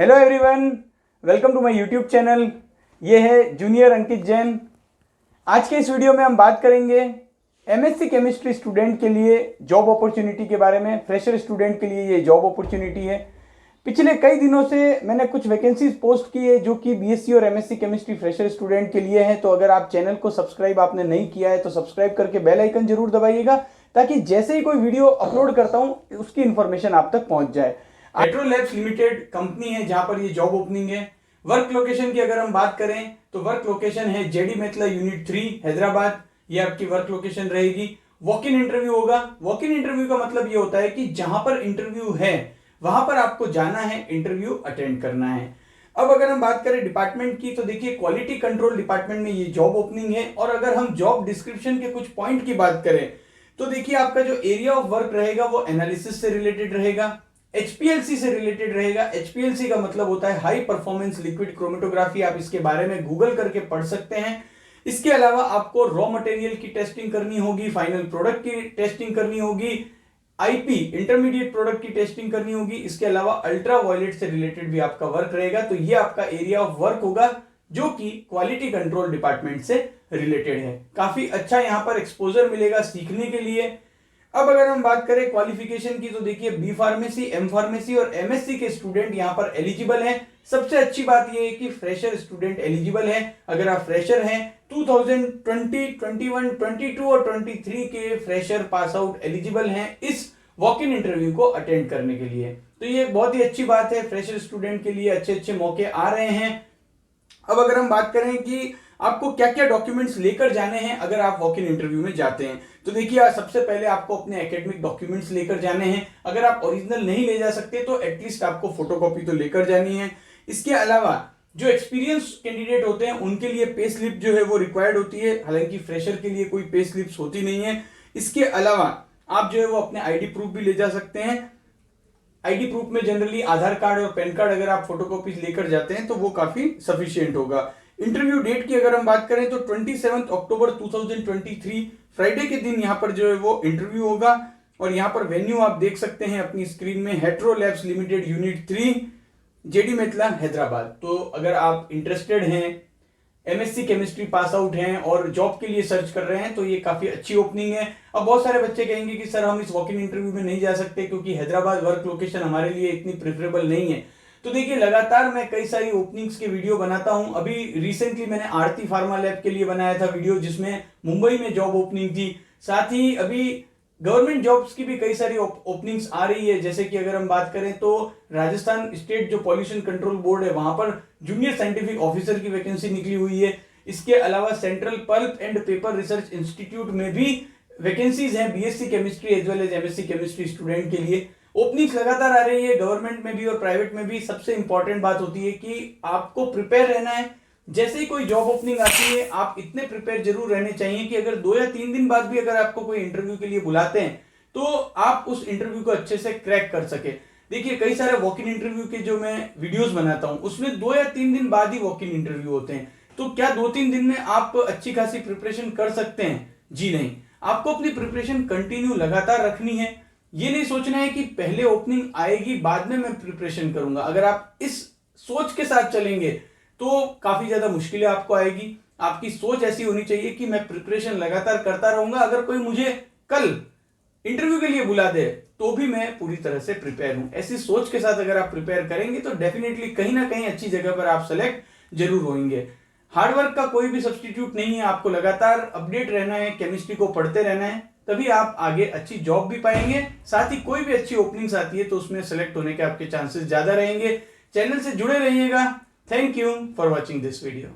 Hello everyone, welcome to my YouTube channel. ये है junior अंकित जैन। आज के इस वीडियो में हम बात करेंगे एमएससी केमिस्ट्री स्टूडेंट के लिए जॉब अपॉर्चुनिटी के बारे में। फ्रेशर स्टूडेंट के लिए ये जॉब अपॉर्चुनिटी है। पिछले कई दिनों से मैंने कुछ वैकेंसीज पोस्ट की है जो कि बीएससी और एमएससी केमिस्ट्री फ्रेशर स्टूडेंट के लिए हैं। तो अगर आप चैनल को सब्सक्राइब आपने नहीं किया है तो सब्सक्राइब करके बेल आइकन जरूर दबाइएगा, ताकि जैसे ही कोई वीडियो अपलोड करता हूँ उसकी इन्फॉर्मेशन आप तक पहुंच जाए। हेट्रो लैब्स लिमिटेड कंपनी है जहां पर ये जॉब ओपनिंग है। वर्क लोकेशन की अगर हम बात करें तो वर्क लोकेशन है जेडी मेथला यूनिट 3 हैदराबाद। ये आपकी वर्क लोकेशन रहेगी। वॉक इन इंटरव्यू होगा। वॉक इन इंटरव्यू का मतलब ये होता है कि जहां पर इंटरव्यू है वहां पर आपको जाना है, इंटरव्यू अटेंड करना है। अब अगर हम बात करें डिपार्टमेंट की तो देखिए क्वालिटी कंट्रोल डिपार्टमेंट में ये जॉब ओपनिंग है। और अगर हम जॉब डिस्क्रिप्शन के कुछ पॉइंट की बात करें तो देखिए आपका जो एरिया ऑफ वर्क रहेगा वो एनालिसिस से रिलेटेड रहेगा, एचपीएलसी से रिलेटेड रहेगा। एचपीएलसी का मतलब होता है हाई परफॉर्मेंस लिक्विड क्रोमेटोग्राफी। आप इसके बारे में गूगल करके पढ़ सकते हैं। इसके अलावा आपको रॉ मटेरियल की टेस्टिंग करनी होगी, फाइनल प्रोडक्ट की टेस्टिंग करनी होगी, आईपी इंटरमीडिएट प्रोडक्ट की टेस्टिंग करनी होगी। इसके अलावा अल्ट्रा वायलेट से रिलेटेड भी आपका वर्क रहेगा। तो ये आपका एरिया ऑफ वर्क होगा जो कि क्वालिटी कंट्रोल डिपार्टमेंट से रिलेटेड है। काफी अच्छा यहां पर एक्सपोजर मिलेगा सीखने के लिए। अब अगर हम बात करें क्वालिफिकेशन की तो देखिए बी फार्मेसी, एम फार्मेसी और एमएससी के स्टूडेंट यहां पर एलिजिबल हैं। सबसे अच्छी बात यह है कि फ्रेशर स्टूडेंट एलिजिबल हैं। अगर आप फ्रेशर हैं 2020, 21, 22 और 23 के फ्रेशर पास आउट एलिजिबल हैं इस वॉक इन इंटरव्यू को अटेंड करने के लिए। तो ये बहुत ही अच्छी बात है। फ्रेशर स्टूडेंट के लिए अच्छे अच्छे मौके आ रहे हैं। अब अगर हम बात करें कि आपको क्या क्या डॉक्यूमेंट्स लेकर जाने हैं अगर आप वॉक इन इंटरव्यू में जाते हैं तो देखिए सबसे पहले आपको अपने एकेडमिक डॉक्यूमेंट्स लेकर जाने हैं। अगर आप ओरिजिनल नहीं ले जा सकते तो एटलीस्ट आपको फोटोकॉपी तो लेकर जानी है। इसके अलावा जो एक्सपीरियंस कैंडिडेट होते हैं उनके लिए पे स्लिप जो है वो रिक्वायर्ड होती है, हालांकि फ्रेशर के लिए कोई पे स्लिप्स होती नहीं है। इसके अलावा आप जो है वो अपने आईडी प्रूफ भी ले जा सकते हैं। आईडी प्रूफ में जनरली आधार कार्ड और पैन कार्ड अगर आप फोटोकॉपीज लेकर जाते हैं तो वो काफी सफिशियंट होगा। इंटरव्यू डेट की अगर हम बात करें तो 27 अक्टूबर 2023 फ्राइडे के दिन यहां पर जो है वो इंटरव्यू होगा। और यहां पर वेन्यू आप देख सकते हैं अपनी स्क्रीन में, Hetero labs limited unit 3 Jeedimetla Hyderabad. तो अगर आप इंटरेस्टेड हैं, एमएससी केमिस्ट्री पास आउट हैं और जॉब के लिए सर्च कर रहे हैं तो ये काफी अच्छी ओपनिंग है। अब बहुत सारे बच्चे कहेंगे कि सर हम इस वॉक इन इंटरव्यू में नहीं जा सकते क्योंकि हैदराबाद वर्क लोकेशन हमारे लिए इतनी प्रेफरेबल नहीं है। तो देखिए लगातार मैं कई सारी ओपनिंग्स के वीडियो बनाता हूं। अभी रिसेंटली मैंने आरती फार्मा लैब के लिए बनाया था वीडियो जिसमें मुंबई में जॉब ओपनिंग थी। साथ ही अभी गवर्नमेंट जॉब्स की भी कई सारी ओपनिंग्स आ रही है। जैसे कि अगर हम बात करें तो राजस्थान स्टेट जो पॉल्यूशन कंट्रोल बोर्ड है वहां पर जूनियर साइंटिफिक ऑफिसर की वैकेंसी निकली हुई है। इसके अलावा central pulp and paper research institute में भी वैकेंसीज हैं BSc chemistry as well as MSc chemistry student के लिए। ओपनिंग्स लगातार आ रही है गवर्नमेंट में भी और प्राइवेट में भी। सबसे इंपॉर्टेंट बात होती है कि आपको प्रिपेयर रहना है। जैसे ही कोई जॉब ओपनिंग आती है आप इतने प्रिपेयर जरूर रहने चाहिए कि अगर 2 या 3 दिन बाद भी अगर आपको कोई इंटरव्यू के लिए बुलाते हैं तो आप उस इंटरव्यू को अच्छे से क्रैक कर सके। देखिए कई सारे वॉक इन इंटरव्यू के जो मैं वीडियोस बनाता हूं उसमें 2 या 3 दिन बाद ही वॉक इन इंटरव्यू होते हैं। तो क्या 2-3 दिन में आप अच्छी खासी प्रिपरेशन कर सकते हैं? जी नहीं, आपको अपनी प्रिपरेशन कंटिन्यू लगातार रखनी है। ये नहीं सोचना है कि पहले ओपनिंग आएगी बाद में मैं प्रिपरेशन करूंगा। अगर आप इस सोच के साथ चलेंगे तो काफी ज्यादा मुश्किलें आपको आएगी। आपकी सोच ऐसी होनी चाहिए कि मैं प्रिपरेशन लगातार करता रहूंगा, अगर कोई मुझे कल इंटरव्यू के लिए बुला दे तो भी मैं पूरी तरह से प्रिपेयर हूं। ऐसी सोच के साथ अगर आप प्रिपेयर करेंगे तो डेफिनेटली कहीं ना कहीं अच्छी जगह पर आप सेलेक्ट जरूर होंगे। हार्डवर्क का कोई भी सब्स्टिट्यूट नहीं है। आपको लगातार अपडेट रहना है, केमिस्ट्री को पढ़ते रहना है, तभी आप आगे अच्छी जॉब भी पाएंगे। साथ ही कोई भी अच्छी ओपनिंग्स आती है तो उसमें सेलेक्ट होने के आपके चांसेस ज्यादा रहेंगे। चैनल से जुड़े रहिएगा। Thank you for watching this video.